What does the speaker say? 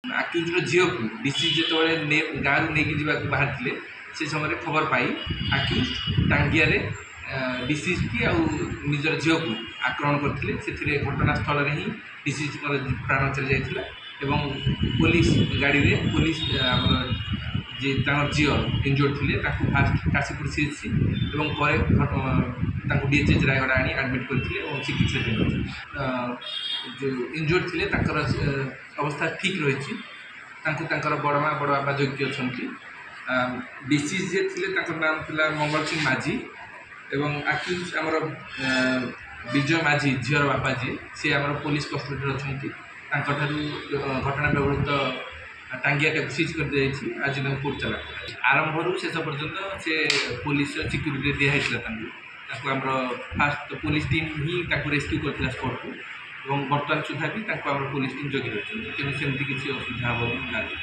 ଆକ୍ୟୁଜ୍ର ଝିଅକୁ ଡିସି ଯେତେବେଳେ ଗାଁରୁ ନେଇକି ଯିବାକୁ ବାହାରିଥିଲେ ସେ ସମୟରେ ଖବର ପାଇ ଆକ୍ୟୁଜ୍ ଟାଙ୍ଗିଆରେ ଡିସିଜ୍କି ଆଉ ନିଜର ଝିଅକୁ ଆକ୍ରମଣ କରିଥିଲେ। ସେଥିରେ ଘଟଣାସ୍ଥଳରେ ହିଁ ଡିସିଜ୍ଙ୍କର ପ୍ରାଣ ଚାଲି ଯାଇଥିଲା ଏବଂ ପୋଲିସ ଗାଡ଼ିରେ ପୋଲିସ ଆମର ଯେ ତାଙ୍କର ଝିଅ ଇଞ୍ଜୋର୍ଡ ଥିଲେ ତାଙ୍କୁ ଫାଷ୍ଟ କାଶୀପୁର ସିଏଚସି ଏବଂ ପରେ ତାଙ୍କୁ ଡିଏଚ୍ଏଚ୍ ରାୟଗଡ଼ା ଆଣି ଆଡ଼ମିଟ୍ କରିଥିଲେ ଏବଂ ଚିକିତ୍ସା ଦିଆଯାଉଛି। ଯେଉଁ ଇଞ୍ଜୋର୍ଡ ଥିଲେ ତାଙ୍କର ଅବସ୍ଥା ଠିକ୍ ରହିଛି। ତାଙ୍କୁ ତାଙ୍କର ବଡ଼ମା ବଡ଼ ବାପା ଯୋଗ୍ୟ ଅଛନ୍ତି। ଡିସିଜ୍ ଯିଏ ଥିଲେ ତାଙ୍କର ନାମ ଥିଲା ମଙ୍ଗଳ ସିଂ ମାଝୀ ଏବଂ ଆକ୍ୟୁଜ୍ ଆମର ବିଜୟ ମାଝୀ ଝିଅର ବାପା ଯିଏ ସେ ଆମର ପୋଲିସ କଷ୍ଟଡିରେ ଅଛନ୍ତି। ତାଙ୍କଠାରୁ ଘଟଣା ବ୍ୟବହୃତ ଟାଙ୍ଗିଆଟାକୁ ସିଜ୍ କରିଦିଆଯାଇଛି। ଆଜି ତାଙ୍କୁ କୋର୍ଟ ଚାଲା ଆରମ୍ଭରୁ ଶେଷ ପର୍ଯ୍ୟନ୍ତ ସେ ପୋଲିସର ସିକ୍ୟୁରିଟି ଦିଆହେଇଥିଲା ତାଙ୍କୁ ଆମର ଫାଷ୍ଟ ପୋଲିସ ଟିମ୍ ହିଁ ତାକୁ ରେସ୍କ୍ୟୁ କରିଥିଲା ସ୍ପଟ୍ରୁ ଏବଂ ବର୍ତ୍ତମାନ ସୁଦ୍ଧା ବି ତାଙ୍କୁ ଆମର ପୋଲିସ ଟିମ୍ ଜଗି ରହିଛନ୍ତି। ତେଣୁ ସେମିତି କିଛି ଅସୁବିଧା ହେବ ନାହିଁ।